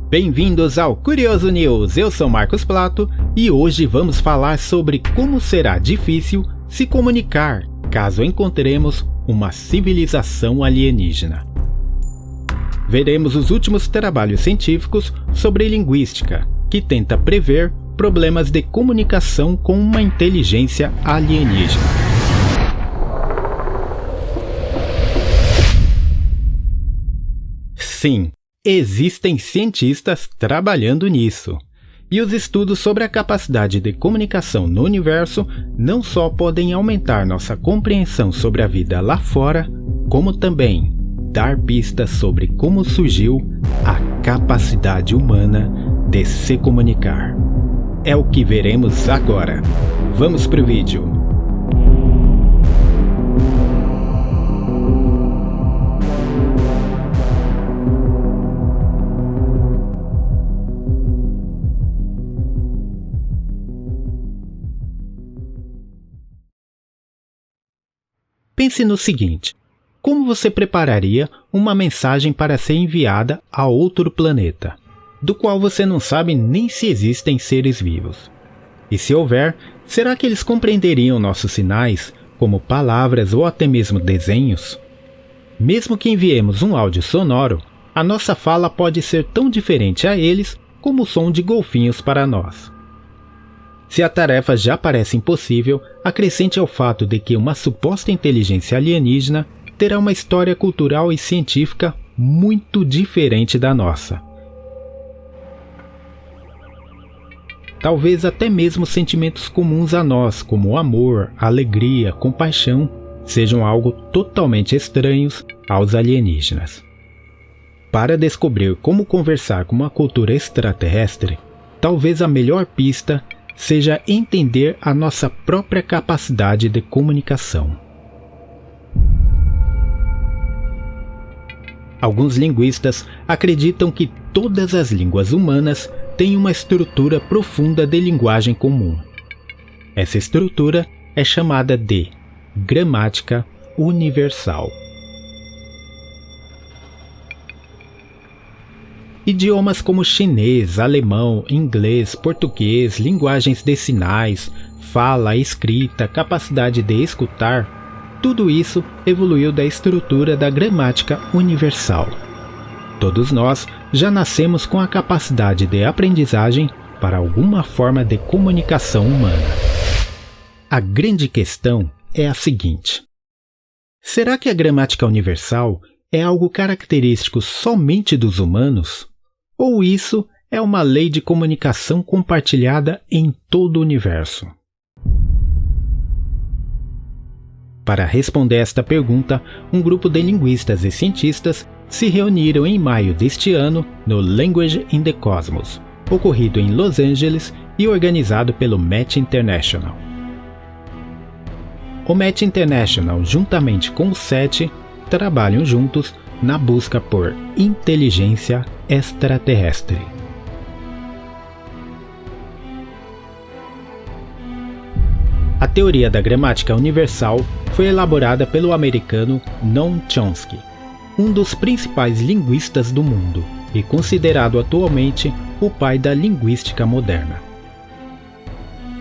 Bem-vindos ao Curioso News, eu sou Marcos Plato e hoje vamos falar sobre como será difícil se comunicar caso encontremos uma civilização alienígena. Veremos os últimos trabalhos científicos sobre linguística, que tenta prever problemas de comunicação com uma inteligência alienígena. Sim, existem cientistas trabalhando nisso. E os estudos sobre a capacidade de comunicação no universo não só podem aumentar nossa compreensão sobre a vida lá fora, como também dar pistas sobre como surgiu a capacidade humana de se comunicar. É o que veremos agora. Vamos pro vídeo. Pense no seguinte: como você prepararia uma mensagem para ser enviada a outro planeta, do qual você não sabe nem se existem seres vivos? E se houver, será que eles compreenderiam nossos sinais, como palavras ou até mesmo desenhos? Mesmo que enviemos um áudio sonoro, a nossa fala pode ser tão diferente a eles como o som de golfinhos para nós. Se a tarefa já parece impossível, acrescente ao fato de que uma suposta inteligência alienígena terá uma história cultural e científica muito diferente da nossa. Talvez até mesmo sentimentos comuns a nós, como amor, alegria, compaixão, sejam algo totalmente estranhos aos alienígenas. Para descobrir como conversar com uma cultura extraterrestre, talvez a melhor pista seja entender a nossa própria capacidade de comunicação. Alguns linguistas acreditam que todas as línguas humanas têm uma estrutura profunda de linguagem comum. Essa estrutura é chamada de gramática universal. Idiomas como chinês, alemão, inglês, português, linguagens de sinais, fala, escrita, capacidade de escutar, tudo isso evoluiu da estrutura da gramática universal. Todos nós já nascemos com a capacidade de aprendizagem para alguma forma de comunicação humana. A grande questão é a seguinte: será que a gramática universal é algo característico somente dos humanos? Ou isso é uma lei de comunicação compartilhada em todo o universo? Para responder esta pergunta, um grupo de linguistas e cientistas se reuniram em maio deste ano no Language in the Cosmos, ocorrido em Los Angeles e organizado pelo Met International. O Met International, juntamente com o SETI, trabalham juntos na busca por inteligência extraterrestre. A teoria da gramática universal foi elaborada pelo americano Noam Chomsky, um dos principais linguistas do mundo e considerado atualmente o pai da linguística moderna.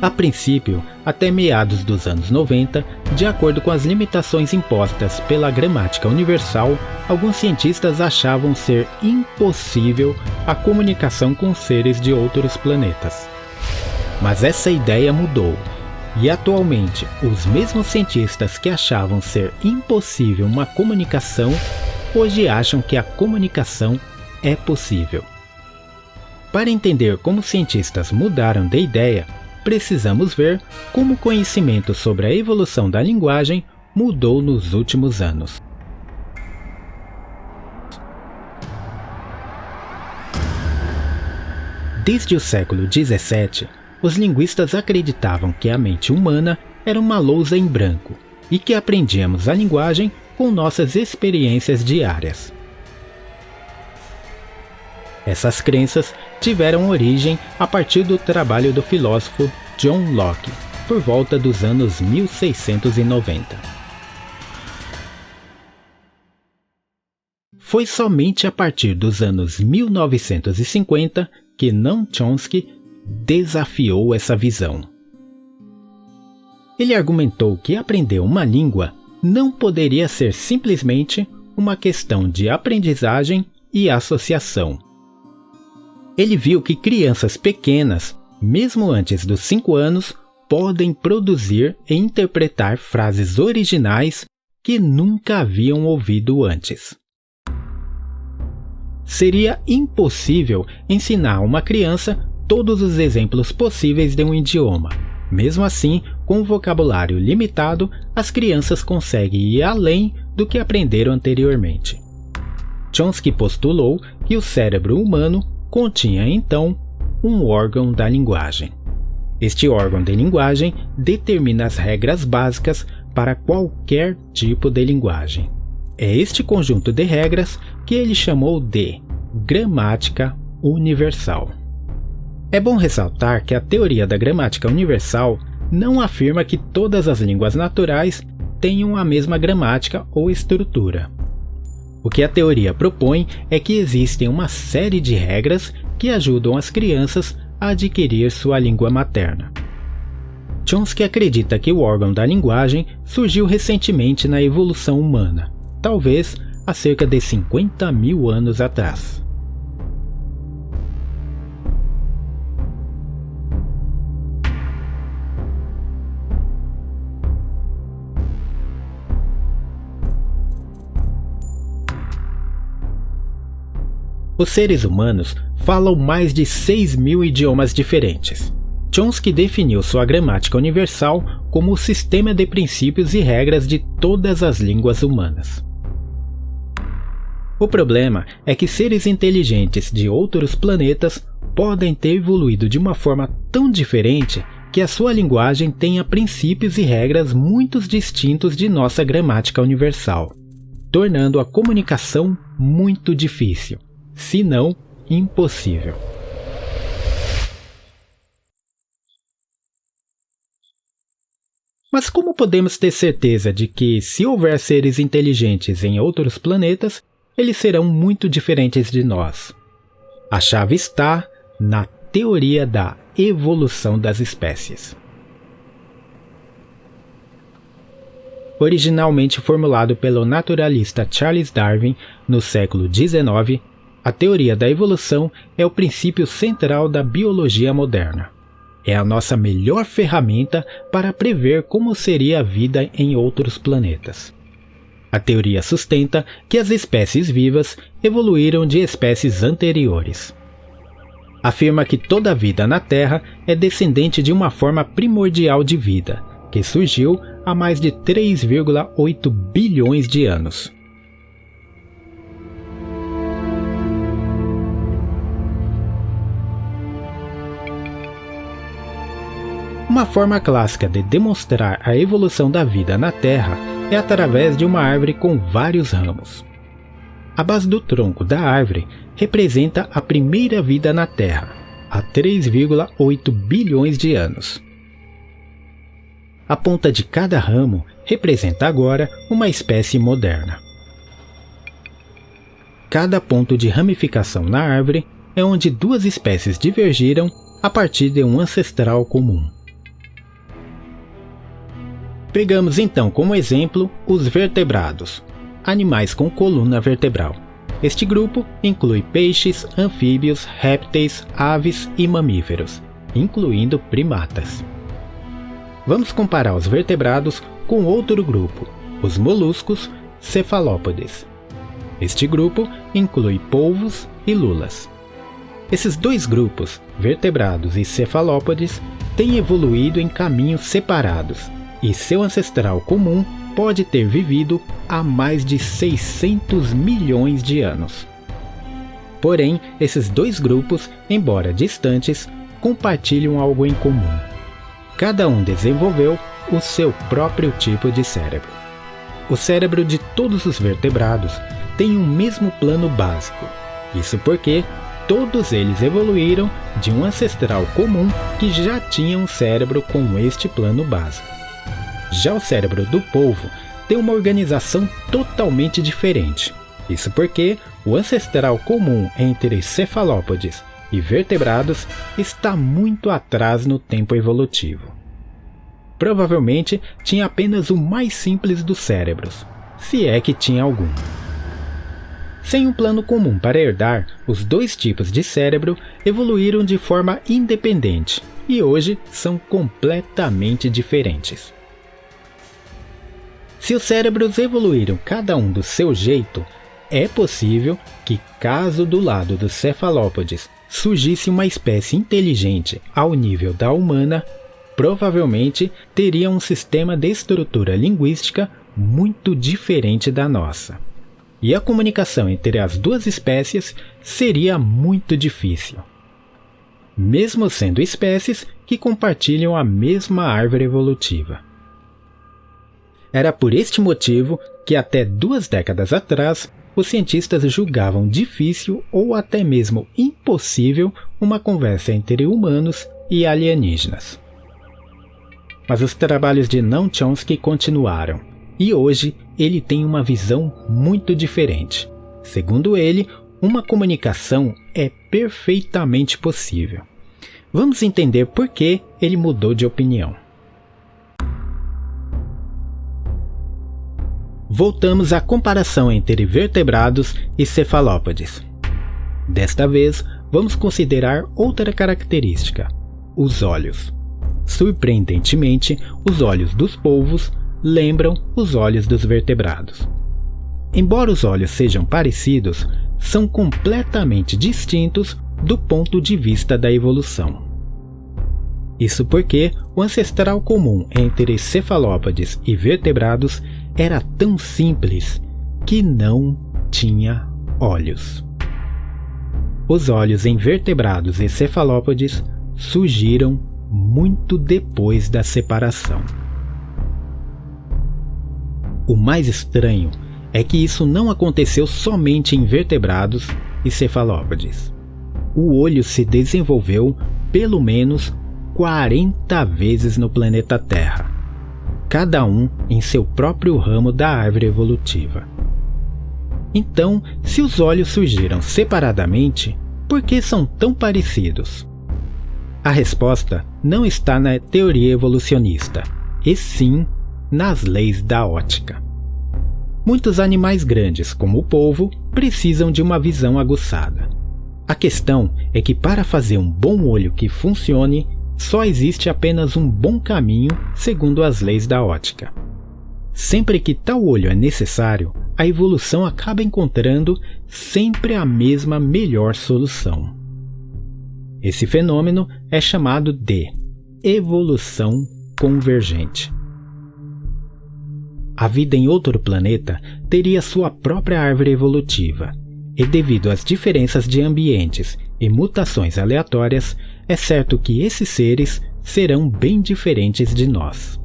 A princípio, até meados dos anos 90, de acordo com as limitações impostas pela gramática universal, alguns cientistas achavam ser impossível a comunicação com seres de outros planetas. Mas essa ideia mudou, e atualmente os mesmos cientistas que achavam ser impossível uma comunicação, hoje acham que a comunicação é possível. Para entender como os cientistas mudaram de ideia, precisamos ver como o conhecimento sobre a evolução da linguagem mudou nos últimos anos. Desde o século XVII, os linguistas acreditavam que a mente humana era uma lousa em branco e que aprendíamos a linguagem com nossas experiências diárias. Essas crenças tiveram origem a partir do trabalho do filósofo John Locke, por volta dos anos 1690. foi somente a partir dos anos 1950 que Noam Chomsky desafiou essa visão. Ele argumentou que aprender uma língua não poderia ser simplesmente uma questão de aprendizagem e associação. Ele viu que crianças pequenas, mesmo antes dos 5 anos, podem produzir e interpretar frases originais que nunca haviam ouvido antes. Seria impossível ensinar a uma criança todos os exemplos possíveis de um idioma. Mesmo assim, com um vocabulário limitado, as crianças conseguem ir além do que aprenderam anteriormente. Chomsky postulou que o cérebro humano continha, então, um órgão da linguagem. Este órgão de linguagem determina as regras básicas para qualquer tipo de linguagem. É este conjunto de regras que ele chamou de gramática universal. É bom ressaltar que a teoria da gramática universal não afirma que todas as línguas naturais tenham a mesma gramática ou estrutura. O que a teoria propõe é que existem uma série de regras que ajudam as crianças a adquirir sua língua materna. Chomsky acredita que o órgão da linguagem surgiu recentemente na evolução humana, talvez há cerca de 50 mil anos atrás. Os seres humanos falam mais de 6.000 idiomas diferentes. Chomsky definiu sua gramática universal como o sistema de princípios e regras de todas as línguas humanas. O problema é que seres inteligentes de outros planetas podem ter evoluído de uma forma tão diferente que a sua linguagem tenha princípios e regras muito distintos de nossa gramática universal, tornando a comunicação muito difícil, se não impossível. Mas como podemos ter certeza de que, se houver seres inteligentes em outros planetas, eles serão muito diferentes de nós? A chave está na teoria da evolução das espécies. Originalmente formulado pelo naturalista Charles Darwin no século XIX, a teoria da evolução é o princípio central da biologia moderna. É a nossa melhor ferramenta para prever como seria a vida em outros planetas. A teoria sustenta que as espécies vivas evoluíram de espécies anteriores. Afirma que toda a vida na Terra é descendente de uma forma primordial de vida, que surgiu há mais de 3,8 bilhões de anos. Uma forma clássica de demonstrar a evolução da vida na Terra é através de uma árvore com vários ramos. A base do tronco da árvore representa a primeira vida na Terra, há 3,8 bilhões de anos. A ponta de cada ramo representa agora uma espécie moderna. Cada ponto de ramificação na árvore é onde duas espécies divergiram a partir de um ancestral comum. Pegamos então como exemplo os vertebrados, animais com coluna vertebral. Este grupo inclui peixes, anfíbios, répteis, aves e mamíferos, incluindo primatas. Vamos comparar os vertebrados com outro grupo, os moluscos cefalópodes. Este grupo inclui polvos e lulas. Esses dois grupos, vertebrados e cefalópodes, têm evoluído em caminhos separados, e seu ancestral comum pode ter vivido há mais de 600 milhões de anos. Porém, esses dois grupos, embora distantes, compartilham algo em comum. Cada um desenvolveu o seu próprio tipo de cérebro. O cérebro de todos os vertebrados tem um mesmo plano básico. Isso porque todos eles evoluíram de um ancestral comum que já tinha um cérebro com este plano básico. Já o cérebro do polvo tem uma organização totalmente diferente. Isso porque o ancestral comum entre cefalópodes e vertebrados está muito atrás no tempo evolutivo. Provavelmente tinha apenas o mais simples dos cérebros, se é que tinha algum. Sem um plano comum para herdar, os dois tipos de cérebro evoluíram de forma independente e hoje são completamente diferentes. Se os cérebros evoluíram cada um do seu jeito, é possível que, caso do lado dos cefalópodes surgisse uma espécie inteligente ao nível da humana, provavelmente teria um sistema de estrutura linguística muito diferente da nossa. E a comunicação entre as duas espécies seria muito difícil, mesmo sendo espécies que compartilham a mesma árvore evolutiva. Era por este motivo que até 2 décadas atrás, os cientistas julgavam difícil ou até mesmo impossível uma conversa entre humanos e alienígenas. Mas os trabalhos de Noam Chomsky continuaram, e hoje ele tem uma visão muito diferente. Segundo ele, uma comunicação é perfeitamente possível. Vamos entender por que ele mudou de opinião. Voltamos à comparação entre vertebrados e cefalópodes. Desta vez, vamos considerar outra característica: os olhos. Surpreendentemente, os olhos dos polvos lembram os olhos dos vertebrados. Embora os olhos sejam parecidos, são completamente distintos do ponto de vista da evolução. Isso porque o ancestral comum entre cefalópodes e vertebrados era tão simples que não tinha olhos. Os olhos em vertebrados e cefalópodes surgiram muito depois da separação. O mais estranho é que isso não aconteceu somente em vertebrados e cefalópodes. O olho se desenvolveu pelo menos 40 vezes no planeta Terra, cada um em seu próprio ramo da árvore evolutiva. Então, se os olhos surgiram separadamente, por que são tão parecidos? A resposta não está na teoria evolucionista, e sim nas leis da ótica. Muitos animais grandes, como o polvo, precisam de uma visão aguçada. A questão é que para fazer um bom olho que funcione, só existe apenas um bom caminho segundo as leis da ótica. Sempre que tal olho é necessário, a evolução acaba encontrando sempre a mesma melhor solução. Esse fenômeno é chamado de evolução convergente. A vida em outro planeta teria sua própria árvore evolutiva, e devido às diferenças de ambientes e mutações aleatórias, é certo que esses seres serão bem diferentes de nós.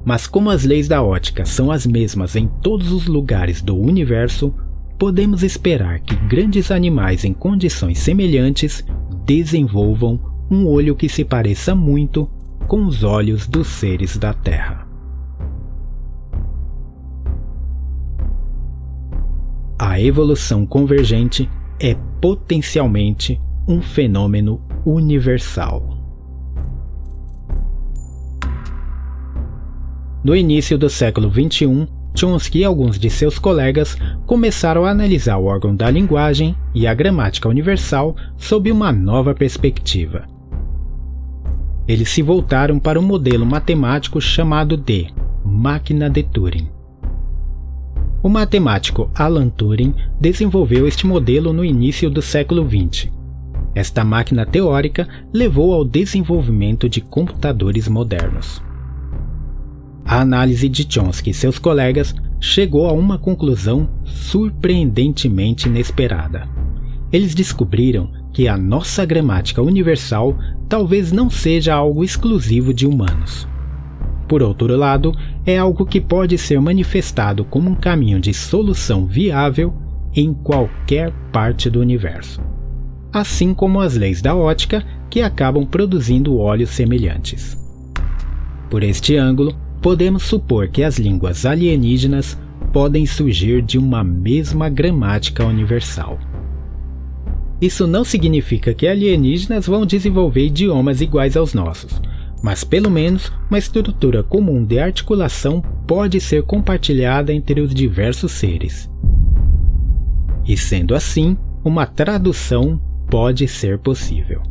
Mas como as leis da ótica são as mesmas em todos os lugares do universo, podemos esperar que grandes animais em condições semelhantes desenvolvam um olho que se pareça muito com os olhos dos seres da Terra. A evolução convergente é potencialmente um fenômeno universal. No início do século XXI, Chomsky e alguns de seus colegas começaram a analisar o órgão da linguagem e a gramática universal sob uma nova perspectiva. Eles se voltaram para um modelo matemático chamado de máquina de Turing. O matemático Alan Turing desenvolveu este modelo no início do século XX. Esta máquina teórica levou ao desenvolvimento de computadores modernos. A análise de Chomsky e seus colegas chegou a uma conclusão surpreendentemente inesperada. Eles descobriram que a nossa gramática universal talvez não seja algo exclusivo de humanos. Por outro lado, é algo que pode ser manifestado como um caminho de solução viável em qualquer parte do universo, assim como as leis da ótica que acabam produzindo olhos semelhantes. Por este ângulo, podemos supor que as línguas alienígenas podem surgir de uma mesma gramática universal. Isso não significa que alienígenas vão desenvolver idiomas iguais aos nossos, mas pelo menos uma estrutura comum de articulação pode ser compartilhada entre os diversos seres. E sendo assim, uma tradução pode ser possível.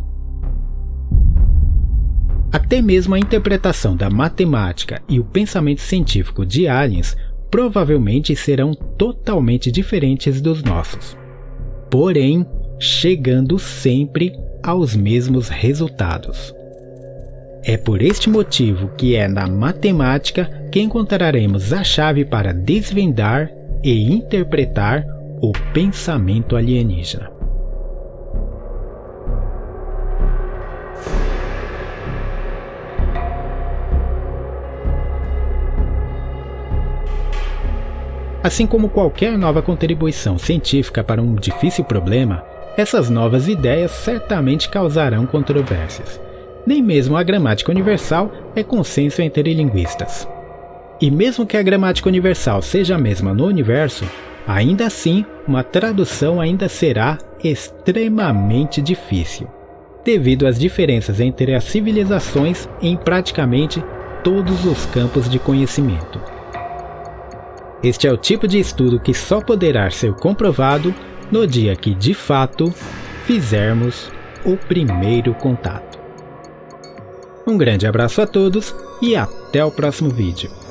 Até mesmo a interpretação da matemática e o pensamento científico de aliens provavelmente serão totalmente diferentes dos nossos, porém chegando sempre aos mesmos resultados. É por este motivo que é na matemática que encontraremos a chave para desvendar e interpretar o pensamento alienígena. Assim como qualquer nova contribuição científica para um difícil problema, essas novas ideias certamente causarão controvérsias. Nem mesmo a gramática universal é consenso entre linguistas. E mesmo que a gramática universal seja a mesma no universo, ainda assim, uma tradução ainda será extremamente difícil, devido às diferenças entre as civilizações em praticamente todos os campos de conhecimento. Este é o tipo de estudo que só poderá ser comprovado no dia que, de fato, fizermos o primeiro contato. Um grande abraço a todos e até o próximo vídeo.